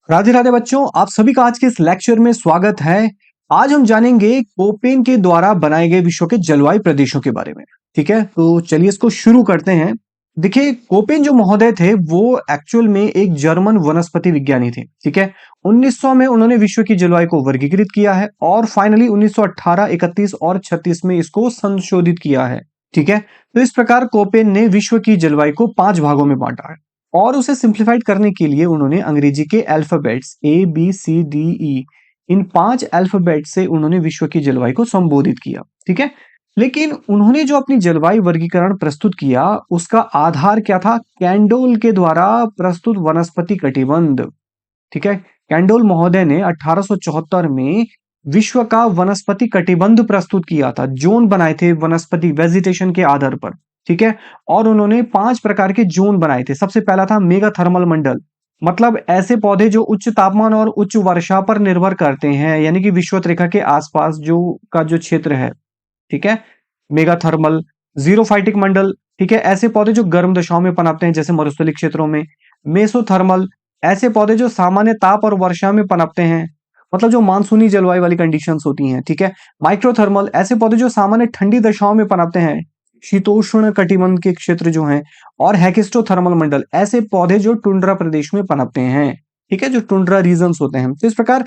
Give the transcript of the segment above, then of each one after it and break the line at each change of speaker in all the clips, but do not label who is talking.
राधे राधे बच्चों, आप सभी का आज के इस लेक्चर में स्वागत है। आज हम जानेंगे कोपेन के द्वारा बनाए गए विश्व के जलवायु प्रदेशों के बारे में। ठीक है, तो चलिए इसको शुरू करते हैं। देखिए, कोपेन जो महोदय थे वो एक्चुअल में एक जर्मन वनस्पति विज्ञानी थे। ठीक है, 1900 में उन्होंने विश्व की जलवायु को वर्गीकृत किया है और फाइनली 1918, 31 और 36 में इसको संशोधित किया है। ठीक है, तो इस प्रकार कोपेन ने विश्व की जलवायु को 5 भागों में बांटा है और उसे सिंप्लीफाइड करने के लिए उन्होंने अंग्रेजी के अल्फाबेट्स ABCDE, इन 5 अल्फाबेट से उन्होंने विश्व की जलवायु को संबोधित किया। ठीक है, लेकिन उन्होंने जो अपनी जलवायु वर्गीकरण प्रस्तुत किया उसका आधार क्या था? कैंडोल के द्वारा प्रस्तुत वनस्पति कटिबंध। ठीक है, कैंडोल महोदय ने 1874 में विश्व का वनस्पति कटिबंध प्रस्तुत किया था। जोन बनाए थे वनस्पति वेजिटेशन के आधार पर। ठीक है, और उन्होंने 5 प्रकार के जोन बनाए थे। सबसे पहला था मेगा थर्मल मंडल, मतलब ऐसे पौधे जो उच्च तापमान और उच्च वर्षा पर निर्भर करते हैं, यानी कि विषुवत रेखा के आसपास जो क्षेत्र है। ठीक है, मेगा थर्मल। जीरोफाइटिक मंडल, ठीक है, ऐसे पौधे जो गर्म दशाओं में पनपते हैं जैसे मरुस्थलीय क्षेत्रों में। मेसोथर्मल, ऐसे पौधे जो सामान्य ताप और वर्षा में पनपते हैं, मतलब जो मानसूनी जलवायु वाली कंडीशंस होती हैं। ठीक है, माइक्रोथर्मल, ऐसे पौधे जो सामान्य ठंडी दशाओं में पनपते हैं, शीतोष्ण कटिबंध के क्षेत्र जो हैं। और हेकिस्टोथर्मल मंडल, ऐसे पौधे जो टुंड्रा प्रदेश में पनपते हैं। ठीक है, जो टुंड्रा रीजन्स होते हैं। तो इस प्रकार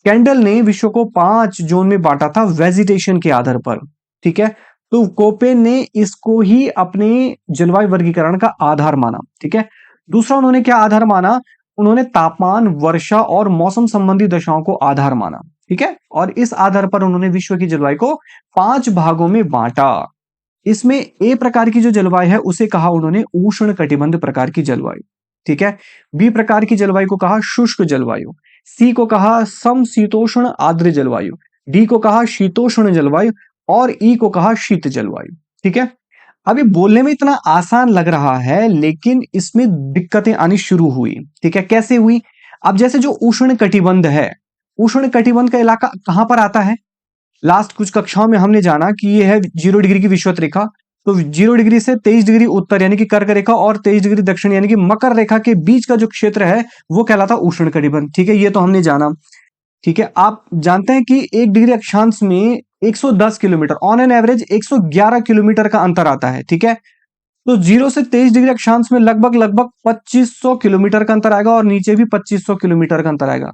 कैंडल ने विश्व को 5 जोन में बांटा था वेजिटेशन के आधार पर। ठीक है, तो कोपेन ने इसको ही अपने जलवायु वर्गीकरण का आधार माना। ठीक है, दूसरा उन्होंने क्या आधार माना? उन्होंने तापमान, वर्षा और मौसम संबंधी दशाओं को आधार माना। ठीक है, और इस आधार पर उन्होंने विश्व की जलवायु को 5 भागों में बांटा। इसमें ए प्रकार की जो जलवायु है उसे कहा उन्होंने उष्ण कटिबंध प्रकार की जलवायु। ठीक है, बी प्रकार की जलवायु को कहा शुष्क जलवायु, सी को कहा समशीतोष्ण आर्द्र जलवायु, डी को कहा शीतोष्ण जलवायु और ई को कहा शीत जलवायु। ठीक है, अभी बोलने में इतना आसान लग रहा है लेकिन इसमें दिक्कतें आनी शुरू हुई। ठीक है, कैसे हुई? अब जैसे जो उष्ण कटिबंध है, उष्ण कटिबंध का इलाका कहां पर आता है? लास्ट कुछ कक्षाओं में हमने जाना कि ये है 0 डिग्री की विषुवत रेखा। तो 0 डिग्री से 23 डिग्री उत्तर यानी कि कर्क रेखा और 23 डिग्री दक्षिण यानी कि मकर रेखा के बीच का जो क्षेत्र है वो कहलाता उष्ण कटिबंध। ठीक है, ये तो हमने जाना। ठीक है, आप जानते हैं कि 1 डिग्री अक्षांश में 110 kilometre, on an average 111 kilometre का अंतर आता है। ठीक है, तो 0 से 23 डिग्री अक्षांश में लगभग लगभग 2500 किलोमीटर का अंतर आएगा और नीचे भी 2500 किलोमीटर का अंतर आएगा।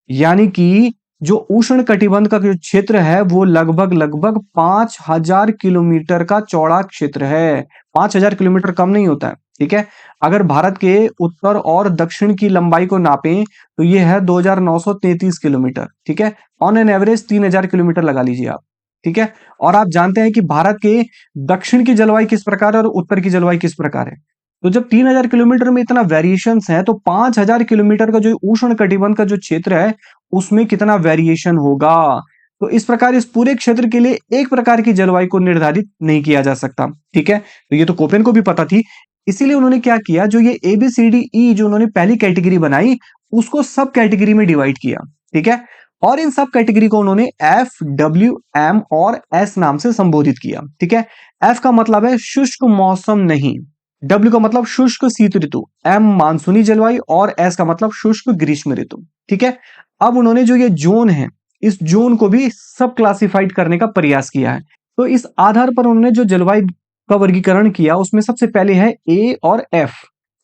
यानी कि जो उष्ण कटिबंध का जो क्षेत्र है वो लगभग लगभग 5000 किलोमीटर का चौड़ा क्षेत्र है। 5000 किलोमीटर कम नहीं होता है। ठीक है, अगर भारत के उत्तर और दक्षिण की लंबाई को नापें तो ये है 2933 किलोमीटर। ठीक है, ऑन एन एवरेज 3000 किलोमीटर लगा लीजिए आप। ठीक है, और आप जानते हैं कि भारत के दक्षिण की जलवायु किस प्रकार है और उत्तर की जलवायु किस प्रकार है। तो जब 3000 किलोमीटर में इतना वेरिएशंस है तो 5000 किलोमीटर का जो उष्ण कटिबंध का जो क्षेत्र है उसमें कितना वेरिएशन होगा। तो इस प्रकार इस पूरे क्षेत्र के लिए एक प्रकार की जलवायु को निर्धारित नहीं किया जा सकता। ठीक है, तो ये तो कोपेन को भी पता थी। इसीलिए उन्होंने क्या किया, जो ये ABCDE जो उन्होंने पहली कैटेगरी बनाई उसको सब कैटेगरी में डिवाइड किया। ठीक है, और इन सब कैटेगरी को उन्होंने FWM और S नाम से संबोधित किया। ठीक है, F का मतलब है शुष्क मौसम नहीं, W का मतलब शुष्क शीत ऋतु, M मानसूनी जलवायु और S का मतलब शुष्क ग्रीष्म ऋतु। ठीक है, अब उन्होंने जो ये जोन है इस जोन को भी सब क्लासिफाइड करने का प्रयास किया है। तो इस आधार पर उन्होंने जो जलवायु का वर्गीकरण किया उसमें सबसे पहले है A और F।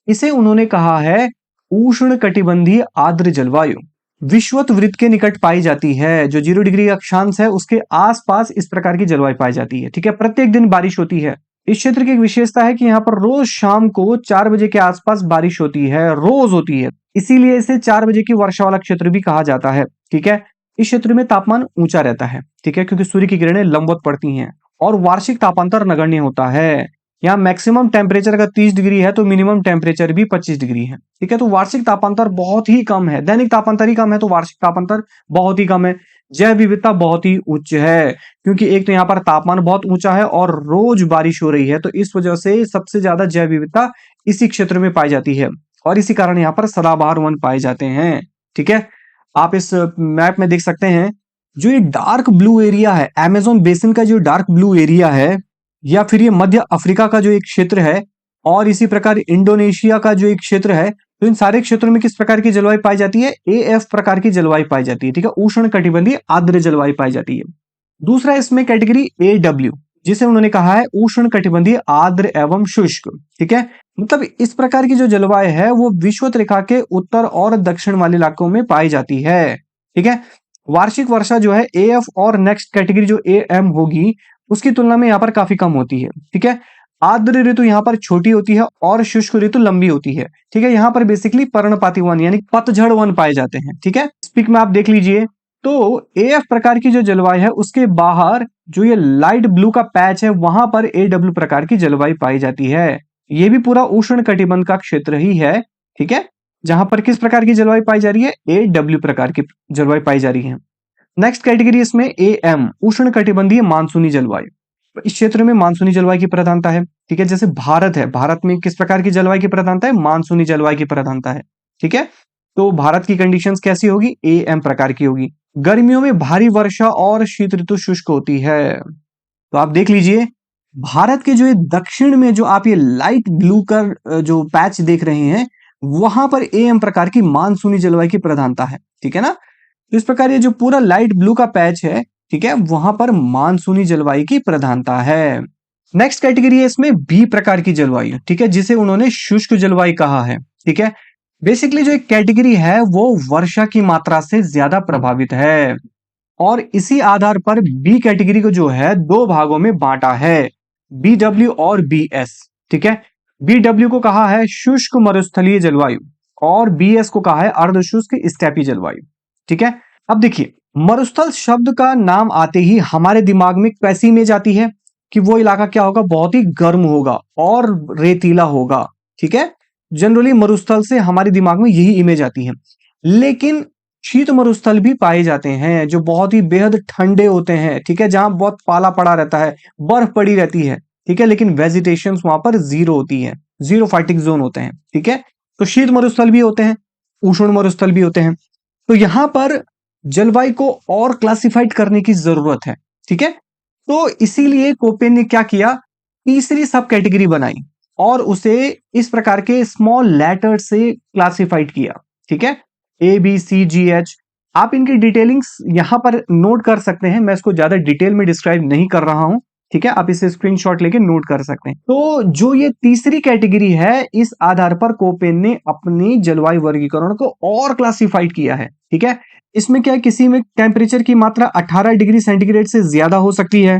इसे उन्होंने कहा है उष्ण कटिबंधीय आर्द्र जलवायु, विषुवत वृत्त के निकट पाई जाती है। जो 0 डिग्री अक्षांश है उसके आसपास इस प्रकार की जलवायु पाई जाती है। ठीक है, प्रत्येक दिन बारिश होती है। इस क्षेत्र की एक विशेषता है कि यहाँ पर रोज शाम को 4 बजे के आसपास बारिश होती है, रोज होती है। इसीलिए इसे 4 बजे की वर्षा वाला क्षेत्र भी कहा जाता है। ठीक है, इस क्षेत्र में तापमान ऊंचा रहता है। ठीक है, क्योंकि सूर्य की किरणें लंबवत पड़ती हैं और वार्षिक तापांतर नगण्य होता है। यहाँ मैक्सिमम टेम्परेचर अगर 30 डिग्री है तो मिनिमम टेम्परेचर भी 25 डिग्री है। ठीक है, तो वार्षिक तापांतर बहुत ही कम है। दैनिक तापांतर ही कम है तो वार्षिक तापांतर बहुत ही कम है। जैव विविधता बहुत ही उच्च है क्योंकि एक तो यहाँ पर तापमान बहुत ऊंचा है और रोज बारिश हो रही है, तो इस वजह से सबसे ज्यादा जैव विविधता इसी क्षेत्र में पाई जाती है और इसी कारण यहाँ पर सदाबहार वन पाए जाते हैं। ठीक है, आप इस मैप में देख सकते हैं जो ये डार्क ब्लू एरिया है, अमेज़न बेसिन का जो डार्क ब्लू एरिया है, या फिर ये मध्य अफ्रीका का जो एक क्षेत्र है और इसी प्रकार इंडोनेशिया का जो एक क्षेत्र है, तो इन सारे क्षेत्रों में किस प्रकार की जलवायु पाई जाती है? AF प्रकार की जलवायु पाई जाती है, ठीक है, उष्ण कटिबंधीय आर्द्र जलवायु पाई जाती है। दूसरा इसमें कैटेगरी AW, जिसे उन्होंने कहा है उष्ण कटिबंधीय आर्द्र एवं शुष्क, ठीक है। मतलब इस प्रकार की जो जलवायु है वो विषुवत रेखा के उत्तर और दक्षिण वाले इलाकों में पाई जाती है, ठीक है। वार्षिक वर्षा जो है AF और नेक्स्ट कैटेगरी जो AM होगी उसकी तुलना में यहाँ पर काफी कम होती है, ठीक है। आर्द्र ऋतु यहाँ पर छोटी होती है और शुष्क ऋतु लंबी होती है, ठीक है। यहाँ पर बेसिकली पर्णपाती वन यानी पतझड़ वन पाए जाते हैं, ठीक है। स्पीक में आप देख लीजिए, तो AF प्रकार की जो जलवायु है उसके बाहर जो ये लाइट ब्लू का पैच है वहां पर AW प्रकार की जलवायु पाई जाती है। ये भी पूरा उष्ण कटिबंध का क्षेत्र ही है, ठीक है, जहां पर किस प्रकार की जलवायु पाई जा रही है? AW प्रकार की जलवायु पाई जा रही है। नेक्स्ट कैटेगरी इसमें AM, उष्ण कटिबंधीय मानसूनी जलवायु। इस क्षेत्र में मानसूनी जलवायु की प्रधानता है, ठीक है। जैसे भारत है, भारत में किस प्रकार की जलवायु की प्रधानता है? मानसूनी जलवायु की प्रधानता है, ठीक है। तो भारत की कंडीशंस कैसी होगी? AM प्रकार की होगी। गर्मियों में भारी वर्षा और शीत ऋतु शुष्क होती है। तो आप देख लीजिए, भारत के जो ये दक्षिण में जो आप ये लाइट ब्लू का जो पैच देख रहे हैं वहां पर AM प्रकार की मानसूनी जलवायु की प्रधानता है, ठीक है ना। तो इस प्रकार ये जो पूरा लाइट ब्लू का पैच है, ठीक है, वहां पर मानसूनी जलवायु की प्रधानता है। नेक्स्ट कैटेगरी है इसमें B प्रकार की जलवायु, ठीक है, जिसे उन्होंने शुष्क जलवायु कहा है, ठीक है। बेसिकली जो एक कैटेगरी है वो वर्षा की मात्रा से ज्यादा प्रभावित है और इसी आधार पर बी कैटेगरी को जो है दो भागों में बांटा है, BW और BS, ठीक है। BW को कहा है शुष्क मरुस्थलीय जलवायु और BS को कहा है अर्धशुष्क स्टेपी जलवायु, ठीक है। अब देखिए, मरुस्थल शब्द का नाम आते ही हमारे दिमाग में कैसी इमेज आती है कि वो इलाका क्या होगा? बहुत ही गर्म होगा और रेतीला होगा, ठीक है। जनरली मरुस्थल से हमारे दिमाग में यही इमेज आती है, लेकिन शीत मरुस्थल भी पाए जाते हैं जो बहुत ही बेहद ठंडे होते हैं, ठीक है, जहां बहुत पाला पड़ा रहता है, बर्फ पड़ी रहती है, ठीक है, लेकिन वेजिटेशन वहां पर जीरो होती है, जीरो फाइटिंग जोन होते हैं, ठीक है। तो शीत मरुस्थल भी होते हैं, उष्ण मरुस्थल भी होते हैं। तो यहां पर जलवायु को और क्लासिफाइड करने की जरूरत है, ठीक है। तो इसीलिए कोपेन ने क्या किया? तीसरी सब कैटेगरी बनाई और उसे इस प्रकार के स्मॉल लेटर से क्लासिफाइड किया, ठीक है, ABCGH। आप इनकी डिटेलिंग्स यहां पर नोट कर सकते हैं, मैं इसको ज्यादा डिटेल में डिस्क्राइब नहीं कर रहा हूं, ठीक है, आप इसे स्क्रीनशॉट लेके नोट कर सकते हैं। तो जो ये तीसरी कैटेगरी है, इस आधार पर कोपेन ने अपनी जलवायु वर्गीकरण को और क्लासिफाइड किया है, ठीक है। इसमें क्या है, किसी में टेम्परेचर की मात्रा 18 डिग्री सेंटीग्रेड से ज्यादा हो सकती है,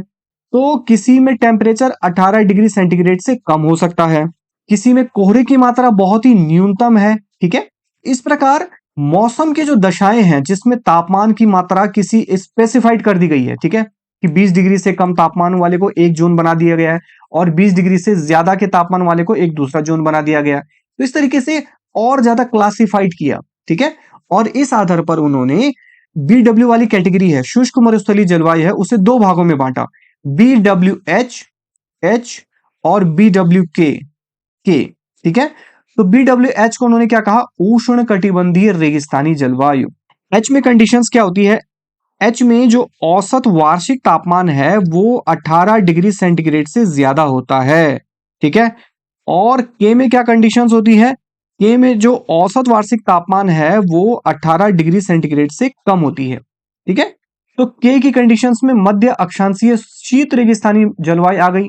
तो किसी में टेम्परेचर 18 डिग्री सेंटीग्रेड से कम हो सकता है, किसी में कोहरे की मात्रा बहुत ही न्यूनतम है, ठीक है। इस प्रकार मौसम की जो दशाएं हैं जिसमें तापमान की मात्रा किसी स्पेसिफाइड कर दी गई है, ठीक है, कि 20 डिग्री से कम तापमान वाले को एक जोन बना दिया गया है और 20 डिग्री से ज्यादा के तापमान वाले को एक दूसरा जोन बना दिया गया है। तो इस तरीके से और ज्यादा क्लासिफाइड किया, ठीक है। और इस आधार पर उन्होंने BW वाली कैटेगरी है, शुष्क मरुस्थलीय जलवायु है, उसे दो भागों में बांटा, BWH H और BWK के, ठीक है। तो BWH को उन्होंने क्या कहा? उष्ण कटिबंधीय रेगिस्तानी जलवायु। H में कंडीशंस क्या होती है? H में जो औसत वार्षिक तापमान है वो 18 डिग्री सेंटीग्रेड से ज्यादा होता है, ठीक है। और K में क्या कंडीशंस होती है? K में जो औसत वार्षिक तापमान है वो 18 डिग्री सेंटीग्रेड से कम होती है, ठीक है। तो K की कंडीशंस में मध्य अक्षांशीय शीत रेगिस्तानी जलवायु आ गई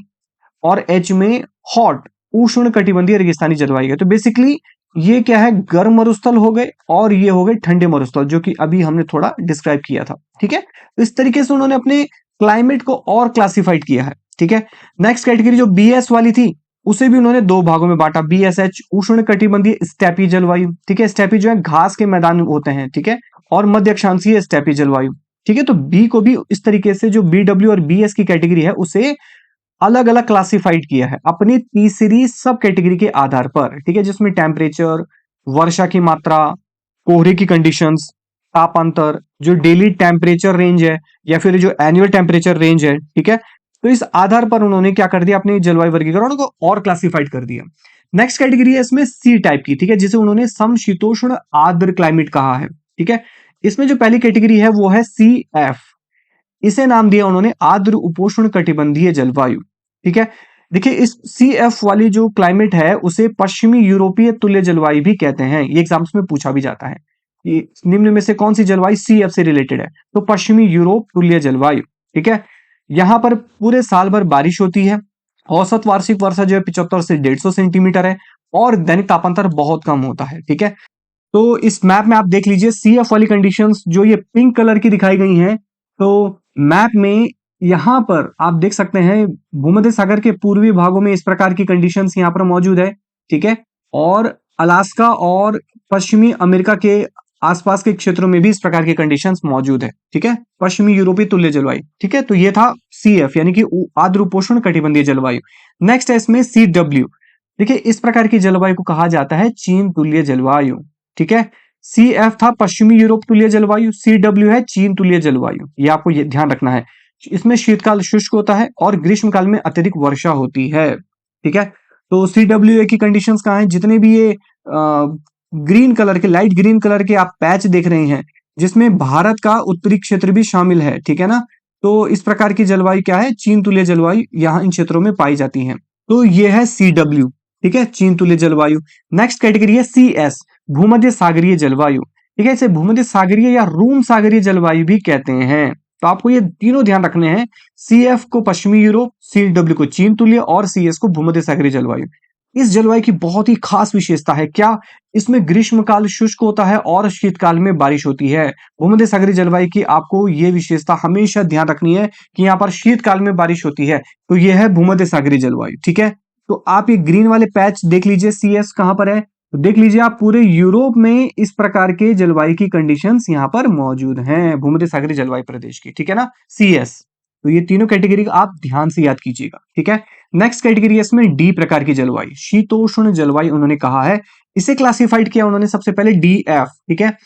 और H में हॉट उष्ण कटिबंधीय रेगिस्तानी जलवायु है। तो बेसिकली ये क्या है? गर्म मरुस्थल हो गए और ये हो गए ठंडे मरुस्थल, जो कि अभी हमने थोड़ा डिस्क्राइब किया था, ठीक है। तो इस तरीके से उन्होंने अपने क्लाइमेट को और क्लासिफाइड किया है, ठीक है। नेक्स्ट कैटेगरी जो BS वाली थी उसे भी उन्होंने दो भागों में बांटा, BSH उष्ण कटिबंधीय स्टेपी जलवायु, ठीक है। स्टेपी जो है घास के मैदान होते हैं, ठीक है, और मध्य अक्षांशीय स्टेपी जलवायु, ठीक है। तो B को भी इस तरीके से जो BW और BS की कैटेगरी है उसे अलग अलग क्लासिफाइड किया है अपनी तीसरी सब कैटेगरी के आधार पर, ठीक है, जिसमें टेम्परेचर, वर्षा की मात्रा, कोहरे की कंडीशंस, तापांतर, जो डेली टेम्परेचर रेंज है या फिर जो एनुअल टेम्परेचर रेंज है, ठीक है। तो इस आधार पर उन्होंने क्या कर दिया? अपने जलवायु वर्गीकरण को और क्लासिफाइड कर दिया। नेक्स्ट कैटेगरी है इसमें C टाइप की, ठीक है, जिसे उन्होंने समशीतोष्ण आर्द्र क्लाइमेट कहा है, ठीक है। इसमें जो पहली कैटेगरी है वो है CF, इसे नाम दिया उन्होंने आर्द्र उपोष्ण कटिबंधीय जलवायु, ठीक है। देखिए इस सी एफ वाली जो क्लाइमेट है उसे पश्चिमी यूरोपीय तुल्य जलवायु भी कहते हैं। ये एग्जाम्स में पूछा भी जाता है कि निम्न में से कौन सी जलवायु सी एफ से रिलेटेड है, तो पश्चिमी यूरोप तुल्य जलवायु। ठीक है, यहाँ पर पूरे साल भर बारिश होती है। औसत वार्षिक वर्षा जो है 75 से 150 सेंटीमीटर है और दैनिक तापांतर बहुत कम होता है। ठीक है, तो इस मैप में आप देख लीजिए सी एफ वाली कंडीशंस जो ये पिंक कलर की दिखाई गई हैं, तो मैप में यहां पर आप देख सकते हैं भूमध्य सागर के पूर्वी भागों में इस प्रकार की कंडीशंस यहां पर मौजूद है। ठीक है, और अलास्का और पश्चिमी अमेरिका के आसपास के क्षेत्रों में भी इस प्रकार की कंडीशंस मौजूद है। ठीक है, पश्चिमी यूरोपीय तुल्य जलवायु। ठीक है, तो ये था सी एफ यानी कि आर्द्र उपोष्ण कटिबंधीय जलवायु। नेक्स्ट है इसमें सी डब्ल्यू। देखिए इस प्रकार की जलवायु को कहा जाता है चीन तुल्य जलवायु। ठीक है, सी एफ था पश्चिमी यूरोप तुल्य जलवायु, सी डब्ल्यू है चीन तुल्य जलवायु। ये आपको ये ध्यान रखना है। इसमें शीतकाल शुष्क होता है और ग्रीष्मकाल में अत्यधिक वर्षा होती है। ठीक है, तो सी डब्ल्यू ए की कंडीशंस कहाँ हैं, जितने भी ये ग्रीन कलर के, लाइट ग्रीन कलर के आप पैच देख रहे हैं, जिसमें भारत का उत्तरी क्षेत्र भी शामिल है। ठीक है ना, तो इस प्रकार की जलवायु क्या है, चीन तुल्य जलवायु यहाँ इन क्षेत्रों में पाई जाती है। तो ये है सी डब्ल्यू। ठीक है, चीन तुल्य जलवायु। नेक्स्ट कैटेगरी है सी एस, भूमध्य सागरीय जलवायु। ठीक है, इसे भूमध्य सागरीय या रूम सागरीय जलवायु भी कहते हैं। तो आपको ये तीनों ध्यान रखने हैं, सी एफ को पश्चिमी यूरोप, सी डब्ल्यू को चीन तुल्य और सी एस को भूमध्य सागरीय जलवायु। इस जलवायु की बहुत ही खास विशेषता है क्या, इसमें ग्रीष्मकाल शुष्क होता है और शीतकाल में बारिश होती है। भूमध्य सागरीय जलवायु की आपको ये विशेषता हमेशा ध्यान रखनी है कि यहाँ पर शीतकाल में बारिश होती है। तो यह है भूमध्य सागरीय जलवायु। ठीक है, तो आप ये ग्रीन वाले पैच देख लीजिए, सी एस कहां पर है, तो देख लीजिए आप पूरे यूरोप में इस प्रकार के जलवायु की कंडीशंस यहाँ पर मौजूद हैं, भूमध्य सागरीय जलवायु प्रदेश की। ठीक है ना, सी एस। तो ये तीनों कैटेगरी आप ध्यान से याद कीजिएगा। ठीक है, नेक्स्ट कैटेगरी है इसमें डी प्रकार की जलवायु, शीतोष्ण जलवायु उन्होंने कहा है। इसे क्लासिफाइड किया उन्होंने सबसे पहले डी एफ। ठीक है,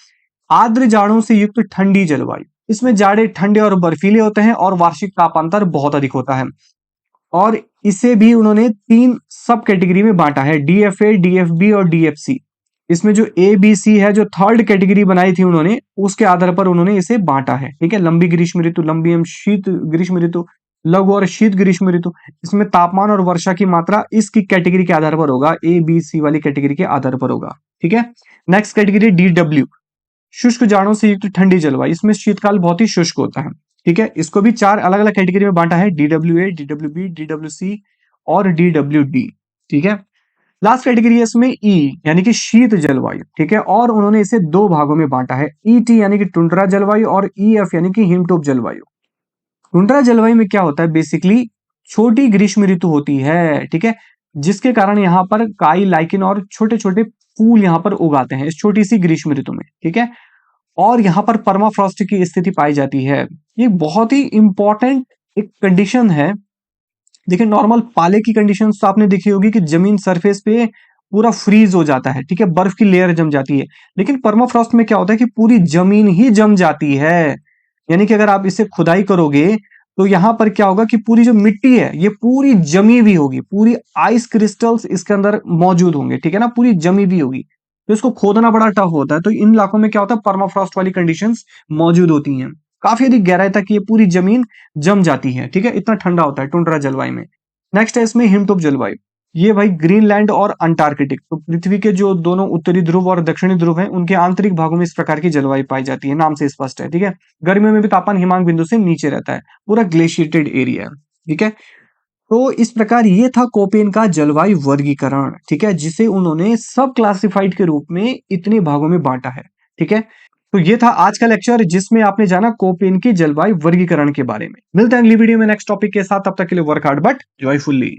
आर्द्र जाड़ों से युक्त ठंडी जलवायु। इसमें जाड़े ठंडे और बर्फीले होते हैं और वार्षिक तापांतर बहुत अधिक होता है। और इसे भी उन्होंने 3 सब कैटेगरी में बांटा है, डीएफए, डीएफबी और डीएफसी। इसमें जो ए बी सी है, जो थर्ड कैटेगरी बनाई थी उन्होंने, उसके आधार पर उन्होंने इसे बांटा है। ठीक है, लंबी ग्रीष्म ऋतु, लंबी एवं शीत ग्रीष्म ऋतु, लघु और शीत ग्रीष्म ऋतु। इसमें तापमान और वर्षा की मात्रा इसकी कैटेगरी के आधार पर होगा, ए बी सी वाली कैटेगरी के आधार पर होगा। ठीक है, नेक्स्ट कैटेगरी डी डब्ल्यू, शुष्क जाड़ों से युक्त ठंडी जलवायु। इसमें शीतकाल बहुत ही शुष्क होता है। ठीक है, इसको भी 4 अलग अलग कैटेगरी में बांटा है, DWA, DWB, DWC और DWD। ठीक है, लास्ट कैटेगरी है इसमें ई यानी कि शीत जलवायु। ठीक है, और उन्होंने इसे 2 भागों में बांटा है, ET यानी कि टुंड्रा जलवायु और EF यानी कि हिमटोप जलवायु। टुंड्रा जलवायु में क्या होता है, बेसिकली छोटी ग्रीष्म ऋतु होती है। ठीक है, जिसके कारण यहाँ पर काई, लाइकेन और छोटे छोटे फूल यहाँ पर उगाते हैं इस छोटी सी ग्रीष्म ऋतु में। ठीक है, और यहाँ पर परमाफ्रॉस्ट की स्थिति पाई जाती है। ये बहुत ही इंपॉर्टेंट एक कंडीशन है। देखिए नॉर्मल पाले की कंडीशन तो आपने देखी होगी कि जमीन सरफेस पे पूरा फ्रीज हो जाता है। ठीक है, बर्फ की लेयर जम जाती है, लेकिन परमाफ्रॉस्ट में क्या होता है कि पूरी जमीन ही जम जाती है। यानी कि अगर आप इसे खुदाई करोगे तो यहाँ पर क्या होगा कि पूरी जो मिट्टी है ये पूरी जमी हुई होगी, पूरी आइस क्रिस्टल्स इसके अंदर मौजूद होंगे। ठीक है ना, पूरी जमी हुई होगी, तो इसको खोदना बड़ा टफ होता है। तो इन इलाकों में क्या होता है, परमाफ्रॉस्ट वाली कंडीशंस मौजूद होती हैं, काफी अधिक गहराई तक ये पूरी जमीन जम जाती है। ठीक है, इतना ठंडा होता है टुंड्रा जलवायु में। नेक्स्ट है इसमें हिमटोप जलवायु। ये भाई ग्रीनलैंड और अंटार्कटिक, तो पृथ्वी के जो दोनों उत्तरी ध्रुव और दक्षिणी ध्रुव हैं उनके आंतरिक भागों में इस प्रकार की जलवायु पाई जाती है, नाम से स्पष्ट है। ठीक है, गर्मियों में भी तापमान हिमांक बिंदु से नीचे रहता है, पूरा ग्लेशिएटेड एरिया है। ठीक है, तो इस प्रकार ये था कोपेन का जलवायु वर्गीकरण। ठीक है, जिसे उन्होंने सब क्लासिफाइड के रूप में इतने भागों में बांटा है। ठीक है, तो ये था आज का लेक्चर जिसमें आपने जाना कोपेन की जलवायु वर्गीकरण के बारे में। मिलते हैं अगली वीडियो में नेक्स्ट टॉपिक के साथ, तब तक के लिए वर्क हार्ड बट जॉयफुली।